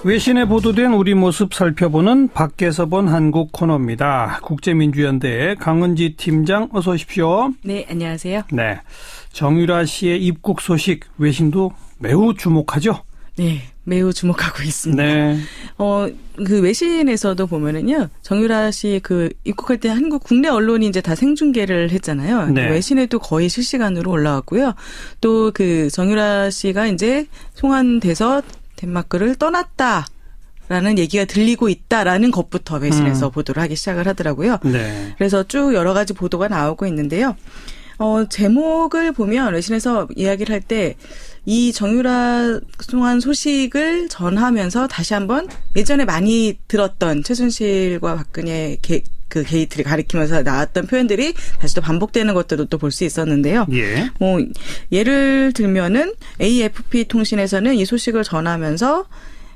외신에 보도된 우리 모습 살펴보는 밖에서 본 한국 코너입니다. 국제민주연대 강은지 팀장 어서 오십시오. 네, 안녕하세요. 네, 정유라 씨의 입국 소식 외신도 매우 주목하죠. 네, 매우 주목하고 있습니다. 네. 그 외신에서도 보면은요, 정유라 씨 그 입국할 때 한국 국내 언론이 이제 다 생중계를 했잖아요. 네. 외신에도 거의 실시간으로 올라왔고요. 또 그 정유라 씨가 이제 송환돼서 덴마크를 떠났다라는 얘기가 들리고 있다라는 것부터 외신에서 보도를 하기 시작을 하더라고요. 네. 그래서 쭉 여러 가지 보도가 나오고 있는데요. 제목을 보면 외신에서 이야기를 할 때 이 정유라 송환 소식을 전하면서 다시 한번 예전에 많이 들었던 최순실과 박근혜 그 게이트를 가리키면서 나왔던 표현들이 다시 또 반복되는 것들도 또 볼 수 있었는데요. 예. 예를 들면은 AFP 통신에서는 이 소식을 전하면서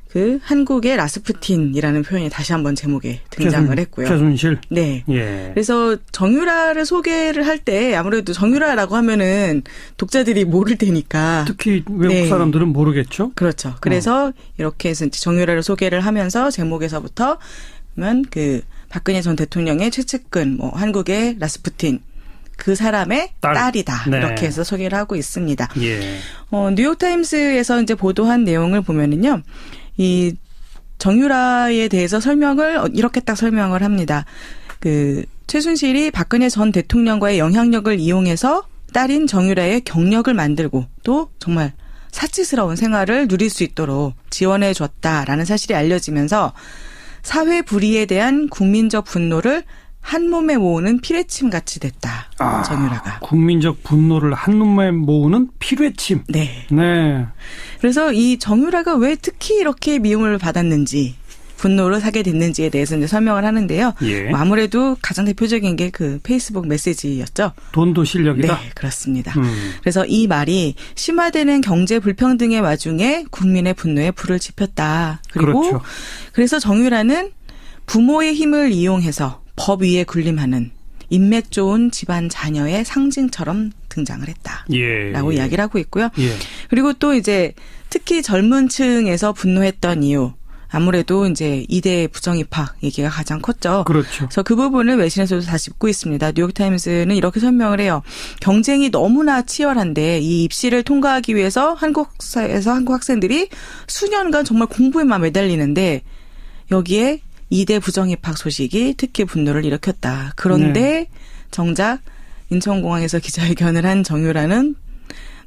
그 한국의 라스푸틴이라는 표현이 다시 한번 제목에 등장을 했고요. 최순실. 네. 예. 그래서 정유라를 소개를 할 때 아무래도 정유라라고 하면은 독자들이 모를 테니까. 특히 외국 사람들은 모르겠죠. 그렇죠. 그래서 이렇게 해서 정유라를 소개를 하면서 제목에서부터 면 그 박근혜 전 대통령의 최측근, 한국의 라스푸틴. 그 사람의 딸이다. 네. 이렇게 해서 소개를 하고 있습니다. 예. 뉴욕타임스에서 이제 보도한 내용을 보면은요. 이 정유라에 대해서 설명을 이렇게 딱 설명을 합니다. 그 최순실이 박근혜 전 대통령과의 영향력을 이용해서 딸인 정유라의 경력을 만들고 또 정말 사치스러운 생활을 누릴 수 있도록 지원해 줬다라는 사실이 알려지면서 사회 불의에 대한 국민적 분노를 한 몸에 모으는 피뢰침 같이 됐다. 정유라가. 국민적 분노를 한 몸에 모으는 피뢰침. 네. 네. 그래서 이 정유라가 왜 특히 이렇게 미움을 받았는지, 분노를 사게 됐는지에 대해서 이제 설명을 하는데요. 예. 아무래도 가장 대표적인 게 그 페이스북 메시지였죠. 돈도 실력이다. 네, 그렇습니다. 그래서 이 말이 심화되는 경제 불평등의 와중에 국민의 분노에 불을 지폈다. 그리고 그렇죠. 그래서 정유라는 부모의 힘을 이용해서 법 위에 군림하는 인맥 좋은 집안 자녀의 상징처럼 등장을 했다라고 이야기를 하고 있고요. 예. 그리고 또 이제 특히 젊은 층에서 분노했던 이유 아무래도 이제 이대 부정 입학 얘기가 가장 컸죠. 그렇죠. 그래서 그 부분을 외신에서도 다 짚고 있습니다. 뉴욕타임스는 이렇게 설명을 해요. 경쟁이 너무나 치열한데 이 입시를 통과하기 위해서 한국에서 한국 학생들이 수년간 정말 공부에만 매달리는데 여기에 이대 부정입학 소식이 특히 분노를 일으켰다. 그런데 정작 인천공항에서 기자회견을 한 정유라는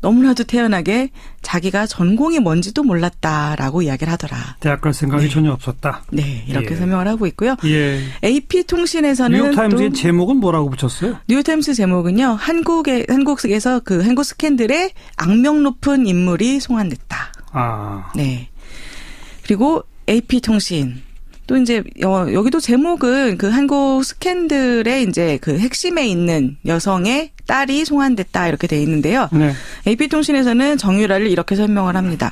너무나도 태연하게 자기가 전공이 뭔지도 몰랐다라고 이야기를 하더라. 대학 갈 생각이 전혀 없었다. 네, 이렇게 설명을 하고 있고요. 예. AP통신에서는 뉴욕타임스의 제목은 뭐라고 붙였어요? 뉴욕타임스 제목은요. 한국에서 그 한국 스캔들의 악명 높은 인물이 송환됐다. 네. 그리고 AP통신 또 이제 여기도 제목은 그 한국 스캔들의 이제 그 핵심에 있는 여성의 딸이 송환됐다 이렇게 돼 있는데요. 네. AP통신에서는 정유라를 이렇게 설명을 합니다.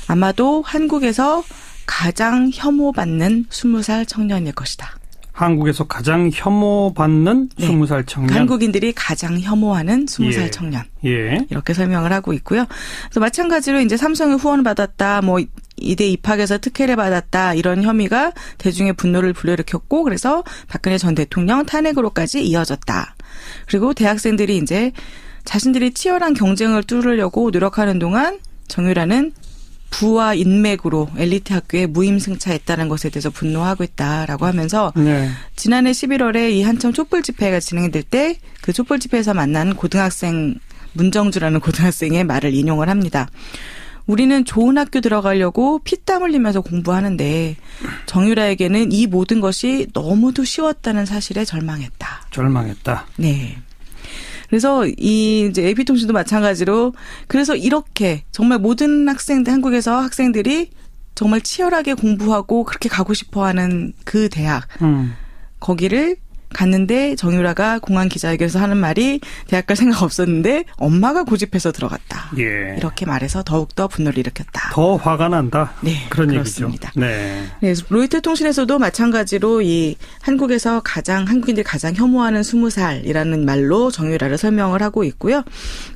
아마도 한국에서 가장 혐오받는 20살 청년일 것이다. 한국에서 가장 혐오받는 20살 청년. 한국인들이 가장 혐오하는 20살 청년. 예. 이렇게 설명을 하고 있고요. 그래서 마찬가지로 이제 삼성에 후원을 받았다, 이대 입학에서 특혜를 받았다, 이런 혐의가 대중의 분노를 불러일으켰고, 그래서 박근혜 전 대통령 탄핵으로까지 이어졌다. 그리고 대학생들이 이제 자신들이 치열한 경쟁을 뚫으려고 노력하는 동안 정유라는 부와 인맥으로 엘리트 학교에 무임승차했다는 것에 대해서 분노하고 있다라고 하면서 지난해 11월에 이 한참 촛불 집회가 진행될 때 그 촛불 집회에서 만난 고등학생 문정주라는 고등학생의 말을 인용을 합니다. 우리는 좋은 학교 들어가려고 피땀 흘리면서 공부하는데 정유라에게는 이 모든 것이 너무도 쉬웠다는 사실에 절망했다. 네. 그래서 이제 AP통신도 마찬가지로 그래서 이렇게 정말 모든 한국에서 학생들이 정말 치열하게 공부하고 그렇게 가고 싶어하는 그 대학 거기를 갔는데 정유라가 공항 기자회견에서 하는 말이 대학 갈 생각 없었는데 엄마가 고집해서 들어갔다. 예. 이렇게 말해서 더욱더 분노를 일으켰다. 더 화가 난다. 네, 그런 그렇습니다. 얘기죠. 네. 네, 로이터 통신에서도 마찬가지로 이 한국에서 한국인들이 가장 혐오하는 20살이라는 말로 정유라를 설명을 하고 있고요.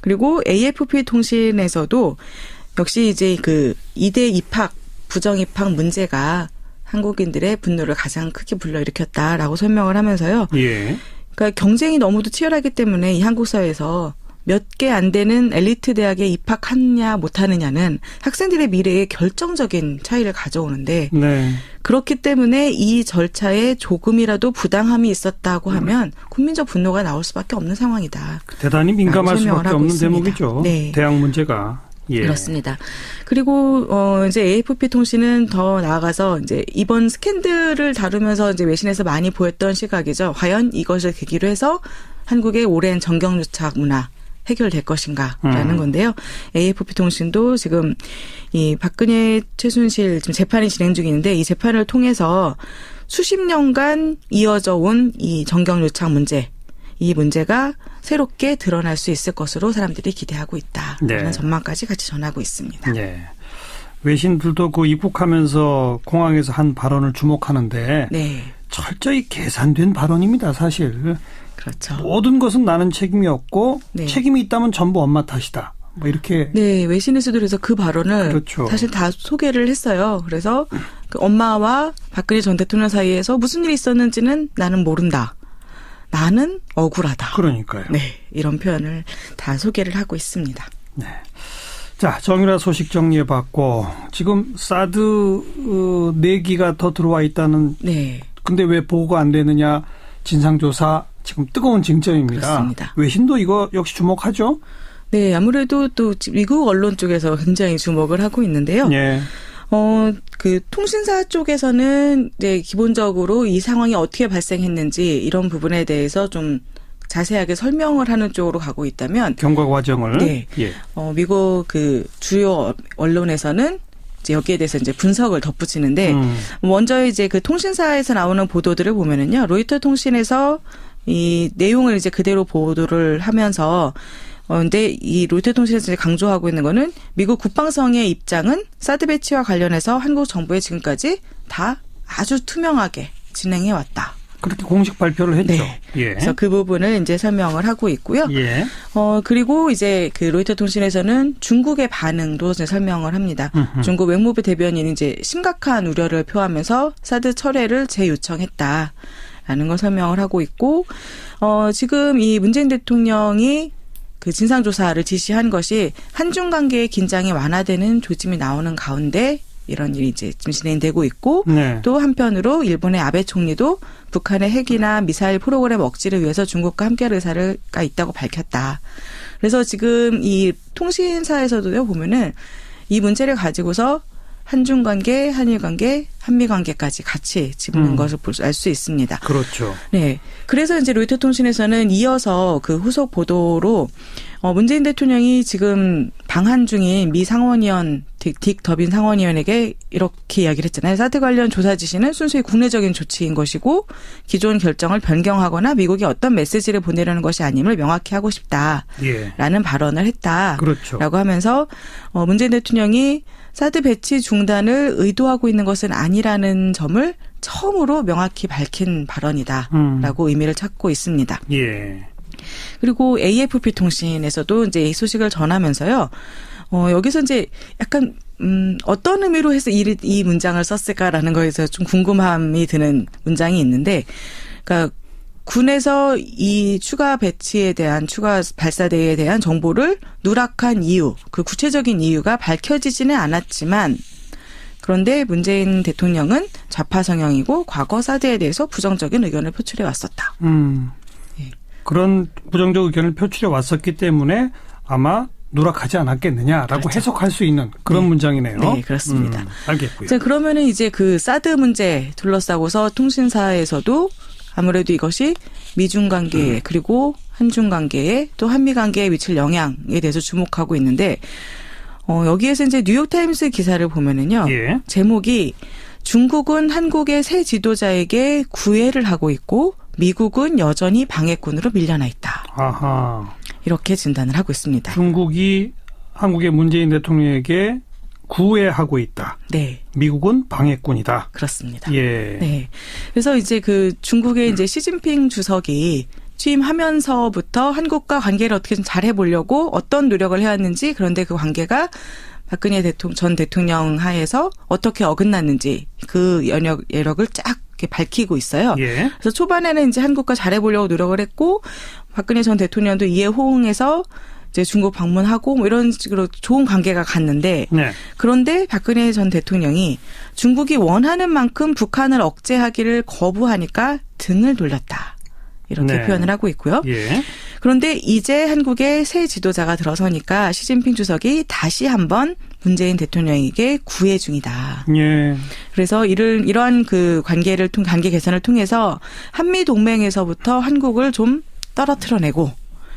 그리고 AFP 통신에서도 역시 이제 그 이대 입학 부정 입학 문제가 한국인들의 분노를 가장 크게 불러일으켰다라고 설명을 하면서요. 예. 그러니까 경쟁이 너무도 치열하기 때문에 이 한국 사회에서 몇 개 안 되는 엘리트 대학에 입학하느냐 못하느냐는 학생들의 미래에 결정적인 차이를 가져오는데 네. 그렇기 때문에 이 절차에 조금이라도 부당함이 있었다고 하면 국민적 분노가 나올 수밖에 없는 상황이다. 대단히 민감할 설명을 수밖에 하고 없는 있습니다. 대목이죠. 네. 대학 문제가. 예. 그렇습니다. 그리고 이제 AFP 통신은 더 나아가서 이제 이번 스캔들을 다루면서 이제 외신에서 많이 보였던 시각이죠. 과연 이것을 계기로 해서 한국의 오랜 정경유착 문화 해결될 것인가라는 건데요. AFP 통신도 지금 이 박근혜 최순실 지금 재판이 진행 중인데 이 재판을 통해서 수십 년간 이어져 온 이 정경유착 문제, 이 문제가 새롭게 드러날 수 있을 것으로 사람들이 기대하고 있다라는 네. 전망까지 같이 전하고 있습니다. 네. 외신들도 그 입국하면서 공항에서 한 발언을 주목하는데 네, 철저히 계산된 발언입니다. 사실. 그렇죠. 모든 것은 나는 책임이 없고 네. 책임이 있다면 전부 엄마 탓이다. 뭐 이렇게. 네, 외신에서도 그래서 그 발언을 그렇죠. 사실 다 소개를 했어요. 그래서 그 엄마와 박근혜 전 대통령 사이에서 무슨 일이 있었는지는 나는 모른다. 나는 억울하다. 그러니까요. 네, 이런 표현을 다 소개를 하고 있습니다. 네. 자, 정유라 소식 정리해봤고 지금 사드 4기가 더 들어와 있다는. 네, 근데 왜 보고가 안 되느냐. 진상조사 지금 뜨거운 쟁점입니다. 그렇습니다. 외신도 이거 역시 주목하죠? 네, 아무래도 또 미국 언론 쪽에서 굉장히 주목을 하고 있는데요. 예. 그 통신사 쪽에서는 이제 기본적으로 이 상황이 어떻게 발생했는지 이런 부분에 대해서 좀 자세하게 설명을 하는 쪽으로 가고 있다면 경과 과정을. 네. 예. 미국 그 주요 언론에서는 이제 여기에 대해서 이제 분석을 덧붙이는데 먼저 이제 그 통신사에서 나오는 보도들을 보면은요. 로이터 통신에서 이 내용을 이제 그대로 보도를 하면서 근데 이 로이터 통신에서 이제 강조하고 있는 거는 미국 국방성의 입장은 사드 배치와 관련해서 한국 정부에 지금까지 다 아주 투명하게 진행해 왔다. 그렇게 공식 발표를 했죠. 네. 예. 그래서 그 부분을 이제 설명을 하고 있고요. 예. 그리고 이제 그 로이터 통신에서는 중국의 반응도 이제 설명을 합니다. 중국 외무부 대변인이 이제 심각한 우려를 표하면서 사드 철회를 재요청했다라는 걸 설명을 하고 있고, 지금 이 문재인 대통령이 그 진상조사를 지시한 것이 한중 관계의 긴장이 완화되는 조짐이 나오는 가운데 이런 일이 이제 좀 진행되고 있고 네. 또 한편으로 일본의 아베 총리도 북한의 핵이나 미사일 프로그램 억지를 위해서 중국과 함께할 의사가 있다고 밝혔다. 그래서 지금 이 통신사에서도요 보면은 이 문제를 가지고서 한중 관계, 한일 관계, 한미 관계까지 같이 짚는 것을 알 수 있습니다. 그렇죠. 네. 그래서 이제 로이터 통신에서는 이어서 그 후속 보도로 문재인 대통령이 지금 방한 중인 미 상원의원 딕 더빈 상원의원에게 이렇게 이야기를 했잖아요. 사드 관련 조사 지시는 순수히 국내적인 조치인 것이고 기존 결정을 변경하거나 미국이 어떤 메시지를 보내려는 것이 아님을 명확히 하고 싶다라는 예. 발언을 했다라고 그렇죠. 하면서 문재인 대통령이 사드 배치 중단을 의도하고 있는 것은 아니라는 점을 처음으로 명확히 밝힌 발언이다라고 의미를 찾고 있습니다. 예. 그리고 AFP 통신에서도 이제 이 소식을 전하면서요. 여기서 이제 약간 어떤 의미로 해서 이 문장을 썼을까라는 거에서 좀 궁금함이 드는 문장이 있는데, 그러니까 군에서 이 추가 배치에 대한 추가 발사대에 대한 정보를 누락한 이유, 그 구체적인 이유가 밝혀지지는 않았지만 그런데 문재인 대통령은 좌파 성향이고 과거 사드에 대해서 부정적인 의견을 표출해 왔었다. 예. 그런 부정적 의견을 표출해 왔었기 때문에 아마 누락하지 않았겠느냐라고 그렇죠. 해석할 수 있는 그런 네. 문장이네요. 네, 그렇습니다. 알겠고요. 자, 그러면은 이제 그 사드 문제 둘러싸고서 통신사에서도 아무래도 이것이 미중 관계에 그리고 한중 관계에 또 한미 관계에 미칠 영향에 대해서 주목하고 있는데 여기에서 이제 뉴욕타임스 기사를 보면은요. 예. 제목이 중국은 한국의 새 지도자에게 구애를 하고 있고 미국은 여전히 방해꾼으로 밀려나 있다. 아하. 이렇게 진단을 하고 있습니다. 중국이 한국의 문재인 대통령에게 구애하고 있다. 네. 미국은 방해꾼이다. 그렇습니다. 예. 네. 그래서 이제 그 중국의 이제 시진핑 주석이 취임하면서부터 한국과 관계를 어떻게 좀 잘 해보려고 어떤 노력을 해왔는지, 그런데 그 관계가 박근혜 전 대통령 하에서 어떻게 어긋났는지 그 여력을 쫙 이렇게 밝히고 있어요. 예. 그래서 초반에는 이제 한국과 잘해보려고 노력을 했고 박근혜 전 대통령도 이에 호응해서 이제 중국 방문하고 뭐 이런 식으로 좋은 관계가 갔는데 네. 그런데 박근혜 전 대통령이 중국이 원하는 만큼 북한을 억제하기를 거부하니까 등을 돌렸다. 이렇게 네. 표현을 하고 있고요. 예. 그런데 이제 한국의 새 지도자가 들어서니까 시진핑 주석이 다시 한번 문재인 대통령에게 구애 중이다. 예. 그래서 이러한 그 관계 개선을 통해서 한미 동맹에서부터 한국을 좀 떨어뜨려내고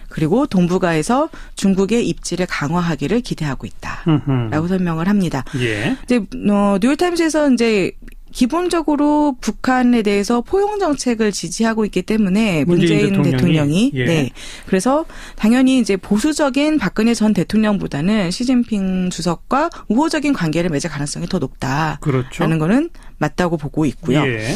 그리고 동북아에서 중국의 입지를 강화하기를 기대하고 있다라고 설명을 합니다. 예. 이제 뉴욕타임스에서 이제 기본적으로 북한에 대해서 포용 정책을 지지하고 있기 때문에 문재인 대통령이 예. 네. 그래서 당연히 이제 보수적인 박근혜 전 대통령보다는 시진핑 주석과 우호적인 관계를 맺을 가능성이 더 높다라는 그렇죠. 거는 맞다고 보고 있고요. 예.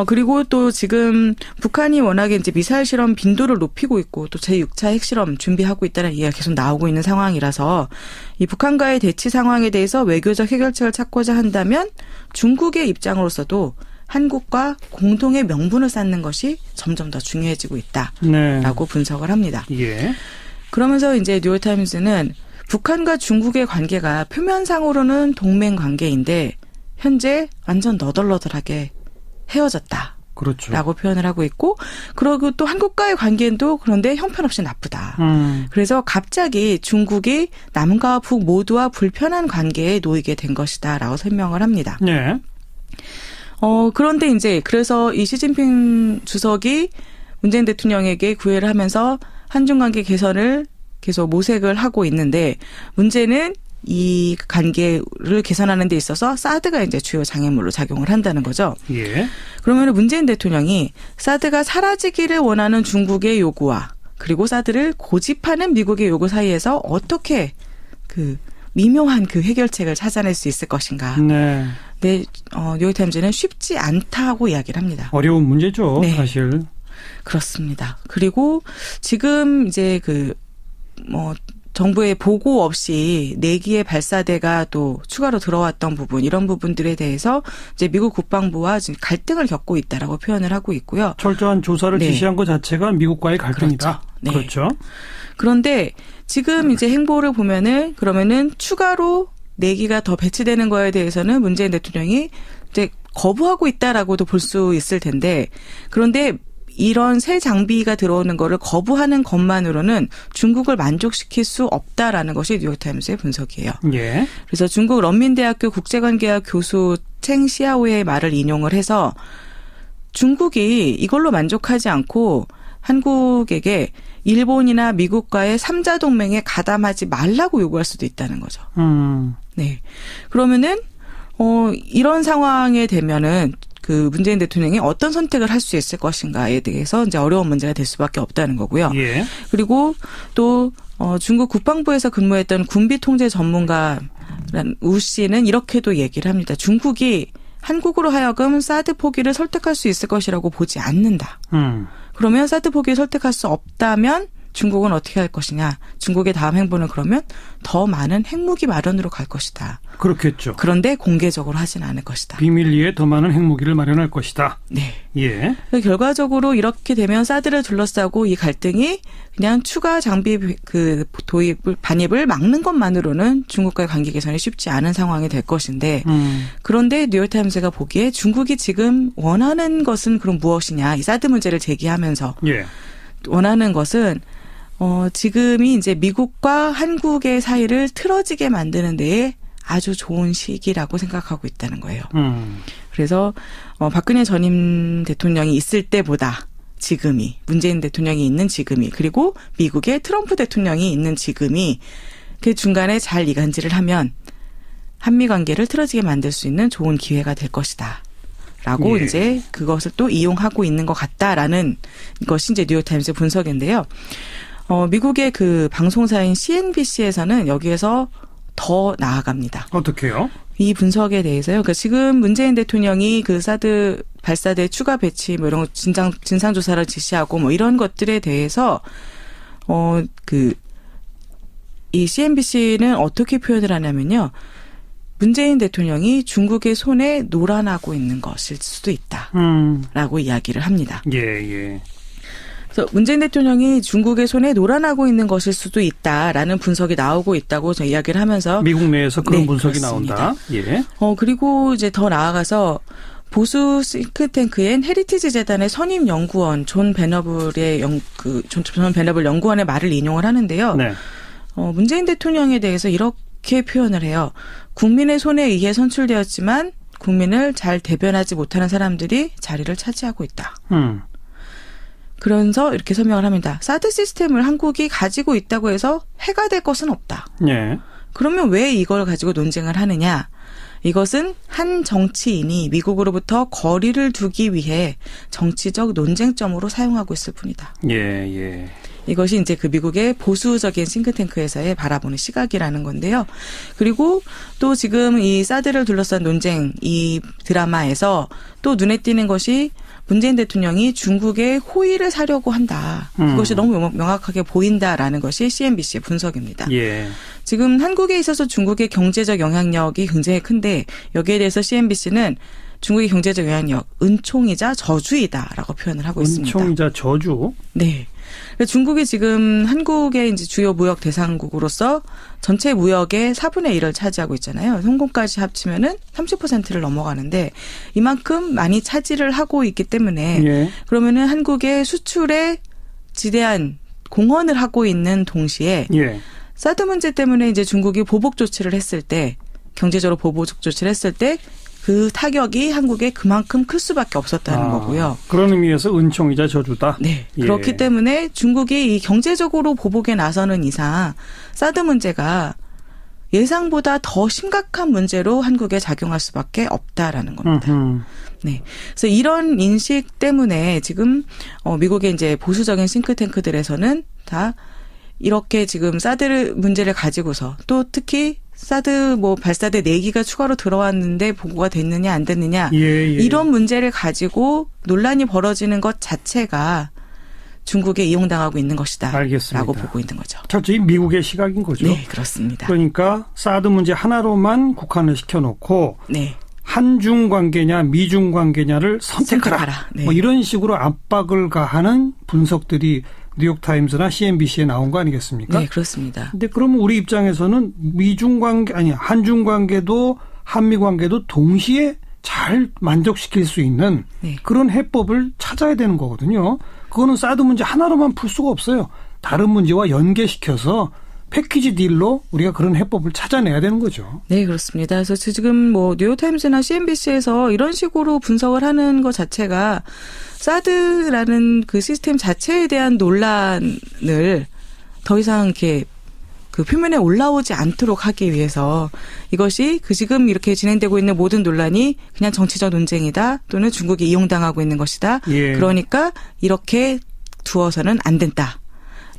그리고 또 지금 북한이 워낙에 이제 미사일 실험 빈도를 높이고 있고 또 제6차 핵실험 준비하고 있다는 얘기가 계속 나오고 있는 상황이라서 이 북한과의 대치 상황에 대해서 외교적 해결책을 찾고자 한다면 중국의 입장으로서도 한국과 공동의 명분을 쌓는 것이 점점 더 중요해지고 있다라고 네. 분석을 합니다. 예. 그러면서 이제 뉴욕타임스는 북한과 중국의 관계가 표면상으로는 동맹 관계인데 현재 완전 너덜너덜하게 헤어졌다. 그렇죠. 라고 표현을 하고 있고 그리고 또 한국과의 관계도 그런데 형편없이 나쁘다. 그래서 갑자기 중국이 남과 북 모두와 불편한 관계에 놓이게 된 것이다 라고 설명을 합니다. 네. 그런데 이제 그래서 이 시진핑 주석이 문재인 대통령에게 구애를 하면서 한중 관계 개선을 계속 모색을 하고 있는데 문제는 이 관계를 개선하는 데 있어서 사드가 이제 주요 장애물로 작용을 한다는 거죠. 예. 그러면 문재인 대통령이 사드가 사라지기를 원하는 중국의 요구와 그리고 사드를 고집하는 미국의 요구 사이에서 어떻게 그 미묘한 그 해결책을 찾아낼 수 있을 것인가. 네. 네, 뉴욕타임즈는 쉽지 않다고 이야기를 합니다. 어려운 문제죠, 네. 사실. 그렇습니다. 그리고 지금 이제 정부의 보고 없이 4기의 발사대가 또 추가로 들어왔던 부분, 이런 부분들에 대해서 이제 미국 국방부와 지금 갈등을 겪고 있다라고 표현을 하고 있고요. 철저한 조사를 네. 지시한 것 자체가 미국과의 갈등이다. 그렇죠. 네. 그렇죠. 그런데 지금 이제 행보를 보면은 그러면은 추가로 4기가 더 배치되는 거에 대해서는 문재인 대통령이 이제 거부하고 있다라고도 볼 수 있을 텐데 그런데 이런 새 장비가 들어오는 거를 거부하는 것만으로는 중국을 만족시킬 수 없다라는 것이 뉴욕타임스의 분석이에요. 예. 그래서 중국 런민대학교 국제관계학 교수 챙 시아오의 말을 인용을 해서 중국이 이걸로 만족하지 않고 한국에게 일본이나 미국과의 3자 동맹에 가담하지 말라고 요구할 수도 있다는 거죠. 네. 그러면은 이런 상황에 되면은 그 문재인 대통령이 어떤 선택을 할 수 있을 것인가에 대해서 이제 어려운 문제가 될 수밖에 없다는 거고요. 예. 그리고 또 중국 국방부에서 근무했던 군비 통제 전문가란 우 씨는 이렇게도 얘기를 합니다. 중국이 한국으로 하여금 사드 포기를 설득할 수 있을 것이라고 보지 않는다. 그러면 사드 포기를 설득할 수 없다면 중국은 어떻게 할 것이냐. 중국의 다음 행보는 그러면 더 많은 핵무기 마련으로 갈 것이다. 그렇겠죠. 그런데 공개적으로 하지는 않을 것이다. 비밀리에 더 많은 핵무기를 마련할 것이다. 네. 예. 결과적으로 이렇게 되면 사드를 둘러싸고 이 갈등이 그냥 추가 장비 반입을 막는 것만으로는 중국과의 관계 개선이 쉽지 않은 상황이 될 것인데 그런데 뉴욕타임스가 보기에 중국이 지금 원하는 것은 그럼 무엇이냐. 이 사드 문제를 제기하면서 예. 원하는 것은 지금이 이제 미국과 한국의 사이를 틀어지게 만드는 데에 아주 좋은 시기라고 생각하고 있다는 거예요. 그래서 박근혜 전임 대통령이 있을 때보다 지금이 문재인 대통령이 있는 지금이 그리고 미국의 트럼프 대통령이 있는 지금이 그 중간에 잘 이간질을 하면 한미 관계를 틀어지게 만들 수 있는 좋은 기회가 될 것이다. 라고 예. 이제 그것을 또 이용하고 있는 것 같다라는 것이 이제 뉴욕타임스 분석인데요. 미국의 그 방송사인 CNBC에서는 여기에서 더 나아갑니다. 어떻게요? 이 분석에 대해서요. 그러니까 지금 문재인 대통령이 그 사드 발사대 추가 배치 뭐 이런 거 진상 조사를 지시하고 뭐 이런 것들에 대해서 이 CNBC는 어떻게 표현을 하냐면요. 문재인 대통령이 중국의 손에 놀아나고 있는 것일 수도 있다라고 이야기를 합니다. 예. 그래서 문재인 대통령이 중국의 손에 놀아나고 있는 것일 수도 있다라는 분석이 나오고 있다고 저 이야기를 하면서 미국 내에서 그런 네, 분석이 그렇습니다. 나온다. 예. 그리고 이제 더 나아가서 보수 싱크탱크인 헤리티지 재단의 선임 연구원 존 베너블의 존 베너블 연구원의 말을 인용을 하는데요. 네. 문재인 대통령에 대해서 이렇게 표현을 해요. 국민의 손에 의해 선출되었지만 국민을 잘 대변하지 못하는 사람들이 자리를 차지하고 있다. 그러면서 이렇게 설명을 합니다. 사드 시스템을 한국이 가지고 있다고 해서 해가 될 것은 없다. 예. 그러면 왜 이걸 가지고 논쟁을 하느냐? 이것은 한 정치인이 미국으로부터 거리를 두기 위해 정치적 논쟁점으로 사용하고 있을 뿐이다. 예. 이것이 이제 그 미국의 보수적인 싱크탱크에서의 바라보는 시각이라는 건데요. 그리고 또 지금 이 사드를 둘러싼 논쟁 이 드라마에서 또 눈에 띄는 것이 문재인 대통령이 중국의 호의를 사려고 한다. 그것이 너무 명확하게 보인다라는 것이 CNBC의 분석입니다. 예. 지금 한국에 있어서 중국의 경제적 영향력이 굉장히 큰데 여기에 대해서 CNBC는 중국의 경제적 영향력, 은총이자 저주이다라고 표현을 하고 있습니다. 은총이자 저주? 네. 중국이 지금 한국의 이제 주요 무역 대상국으로서 전체 무역의 4분의 1을 차지하고 있잖아요. 홍콩까지 합치면은 30%를 넘어가는데 이만큼 많이 차지를 하고 있기 때문에 예. 그러면은 한국의 수출에 지대한 공헌을 하고 있는 동시에 예. 사드 문제 때문에 이제 중국이 보복 조치를 했을 때 경제적으로 보복 조치를 했을 때 그 타격이 한국에 그만큼 클 수밖에 없었다는 거고요. 그런 의미에서 은총이자 저주다. 네. 예. 그렇기 때문에 중국이 이 경제적으로 보복에 나서는 이상 사드 문제가 예상보다 더 심각한 문제로 한국에 작용할 수밖에 없다라는 겁니다. 네. 그래서 이런 인식 때문에 지금 미국의 이제 보수적인 싱크탱크들에서는 다 이렇게 지금 사드 문제를 가지고서 또 특히 사드 발사대 4기가 추가로 들어왔는데 보고가 됐느냐 안 됐느냐 이런 문제를 가지고 논란이 벌어지는 것 자체가 중국에 이용당하고 있는 것이다. 알겠습니다. 라고 보고 있는 거죠. 철저히 미국의 시각인 거죠. 네, 그렇습니다. 그러니까 사드 문제 하나로만 국한을 시켜놓고 네. 한중 관계냐 미중 관계냐를 선택하라. 네. 뭐 이런 식으로 압박을 가하는 분석들이 뉴욕타임스나 CNBC에 나온 거 아니겠습니까? 네, 그렇습니다. 근데 그러면 우리 입장에서는 한중 관계도 한미 관계도 동시에 잘 만족시킬 수 있는 네. 그런 해법을 찾아야 되는 거거든요. 그거는 사드 문제 하나로만 풀 수가 없어요. 다른 문제와 연계시켜서 패키지 딜로 우리가 그런 해법을 찾아내야 되는 거죠. 네, 그렇습니다. 그래서 지금 뉴욕타임스나 CNBC에서 이런 식으로 분석을 하는 것 자체가 사드라는 그 시스템 자체에 대한 논란을 더 이상 이렇게 그 표면에 올라오지 않도록 하기 위해서 이것이 지금 이렇게 진행되고 있는 모든 논란이 그냥 정치적 논쟁이다 또는 중국이 이용당하고 있는 것이다. 예. 그러니까 이렇게 두어서는 안 된다.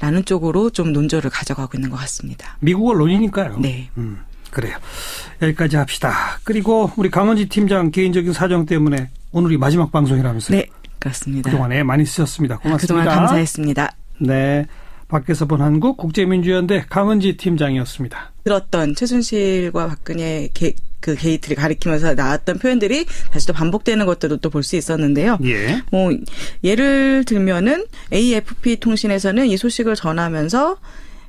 라는 쪽으로 좀 논조를 가져가고 있는 것 같습니다. 미국 언론이니까요. 네. 그래요. 여기까지 합시다. 그리고 우리 강은지 팀장 개인적인 사정 때문에 오늘이 마지막 방송이라면서요. 네. 그렇습니다. 그동안에 많이 쓰셨습니다. 고맙습니다. 그동안 감사했습니다. 네. 밖에서 본 한국 국제민주연대 강은지 팀장이었습니다. 들었던 최순실과 박근혜 그 게이트를 가리키면서 나왔던 표현들이 다시 또 반복되는 것들도 또 볼 수 있었는데요. 예. 예를 들면은 AFP 통신에서는 이 소식을 전하면서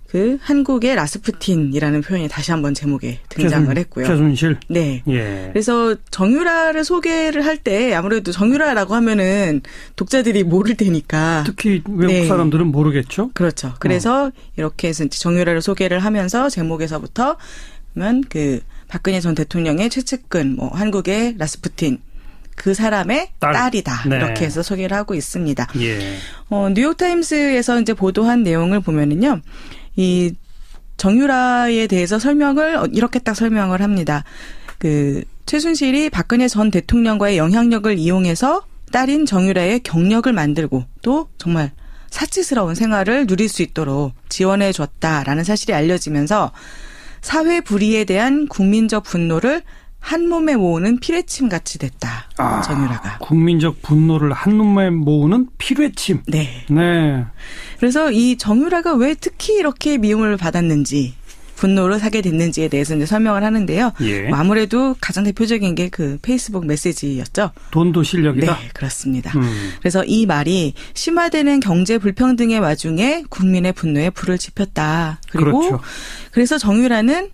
그 한국의 라스푸틴이라는 표현이 다시 한번 제목에 등장을 했고요. 최순실. 네. 예. 그래서 정유라를 소개를 할 때 아무래도 정유라라고 하면은 독자들이 모를 테니까. 특히 외국 사람들은 모르겠죠. 그렇죠. 그래서 이렇게 해서 정유라를 소개를 하면서 제목에서부터 면 그 박근혜 전 대통령의 최측근 한국의 라스푸틴 그 사람의 딸이다. 네. 이렇게 해서 소개를 하고 있습니다. 예. 뉴욕타임스에서 이제 보도한 내용을 보면은요. 이 정유라에 대해서 이렇게 딱 설명을 합니다. 그 최순실이 박근혜 전 대통령과의 영향력을 이용해서 딸인 정유라의 경력을 만들고 또 정말 사치스러운 생활을 누릴 수 있도록 지원해 줬다라는 사실이 알려지면서 사회 불의에 대한 국민적 분노를 한 몸에 모으는 피뢰침 같이 됐다. 정유라가. 국민적 분노를 한 몸에 모으는 피뢰침. 네. 네. 그래서 이 정유라가 왜 특히 이렇게 미움을 받았는지 분노를 사게 됐는지에 대해서 이제 설명을 하는데요. 예. 뭐 아무래도 가장 대표적인 게 그 페이스북 메시지였죠. 돈도 실력이다. 네, 그렇습니다. 그래서 이 말이 심화되는 경제 불평등의 와중에 국민의 분노에 불을 지폈다. 그리고 그렇죠. 그래서 정유라는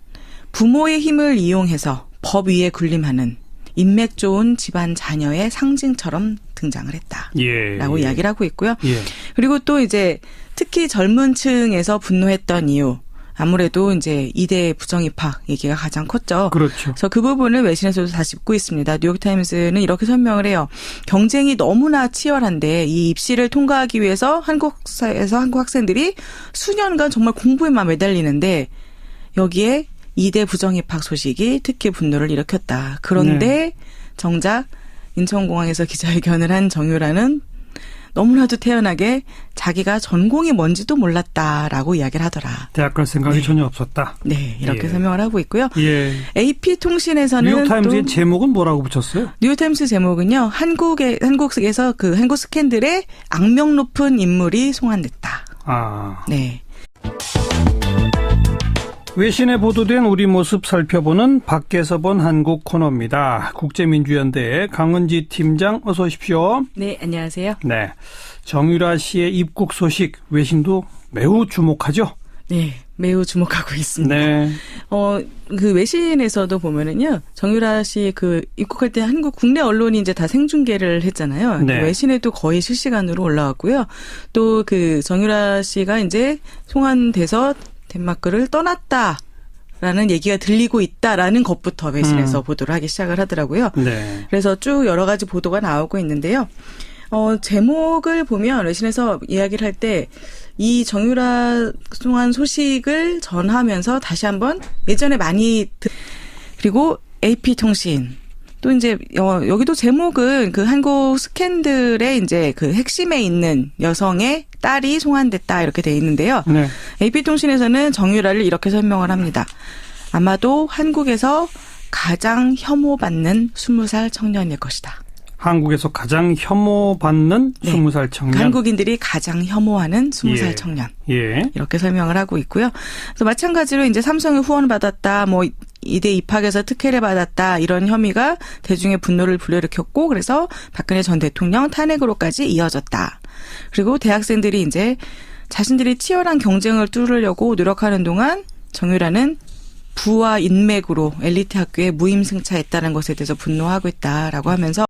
부모의 힘을 이용해서 법 위에 군림하는 인맥 좋은 집안 자녀의 상징처럼 등장을 했다라고 예. 이야기를 하고 있고요. 예. 그리고 또 이제 특히 젊은 층에서 분노했던 이유 아무래도 이제 이대 부정 입학 얘기가 가장 컸죠. 그렇죠. 그래서 그 부분을 외신에서도 다 짚고 있습니다. 뉴욕타임스는 이렇게 설명을 해요. 경쟁이 너무나 치열한데 이 입시를 통과하기 위해서 한국에서 한국 학생들이 수년간 정말 공부에만 매달리는데 여기에 이대 부정 입학 소식이 특히 분노를 일으켰다. 그런데 정작 인천공항에서 기자회견을 한 정유라는 너무나도 태연하게 자기가 전공이 뭔지도 몰랐다라고 이야기를 하더라. 대학 갈 생각이 전혀 없었다. 네, 이렇게 예. 설명을 하고 있고요. 예. AP통신에서는 뉴욕타임즈의 또 제목은 뭐라고 붙였어요? 뉴욕타임스 제목은요. 한국에서 그 한국 스캔들에 악명 높은 인물이 송환됐다. 아. 네. 외신에 보도된 우리 모습 살펴보는 밖에서 본 한국 코너입니다. 국제민주연대 강은지 팀장 어서 오십시오. 네, 안녕하세요. 네. 정유라 씨의 입국 소식 외신도 매우 주목하죠? 네, 매우 주목하고 있습니다. 네. 그 외신에서도 보면은요, 정유라 씨 그 입국할 때 한국 국내 언론이 이제 다 생중계를 했잖아요. 네. 외신에도 거의 실시간으로 올라왔고요. 또 그 정유라 씨가 이제 송환돼서 덴마크를 떠났다라는 얘기가 들리고 있다라는 것부터 외신에서 보도를 하기 시작을 하더라고요. 네. 그래서 쭉 여러 가지 보도가 나오고 있는데요. 제목을 보면 외신에서 이야기를 할 때 이 정유라 송환 소식을 전하면서 다시 한번 예전에 많이 그리고 AP통신 또 이제 여기도 제목은 그 한국 스캔들의 이제 그 핵심에 있는 여성의 딸이 송환됐다 이렇게 돼 있는데요. 네. AP통신에서는 정유라를 이렇게 설명을 합니다. 아마도 한국에서 가장 혐오받는 20살 청년일 것이다. 한국에서 가장 혐오받는 네. 20살 청년. 한국인들이 가장 혐오하는 20살 예. 청년. 예. 이렇게 설명을 하고 있고요. 그래서 마찬가지로 이제 삼성에 후원을 받았다, 뭐 이대 입학에서 특혜를 받았다 이런 혐의가 대중의 분노를 불러일으켰고 그래서 박근혜 전 대통령 탄핵으로까지 이어졌다. 그리고 대학생들이 이제 자신들이 치열한 경쟁을 뚫으려고 노력하는 동안 정유라는 부와 인맥으로 엘리트 학교에 무임승차했다는 것에 대해서 분노하고 있다라고 하면서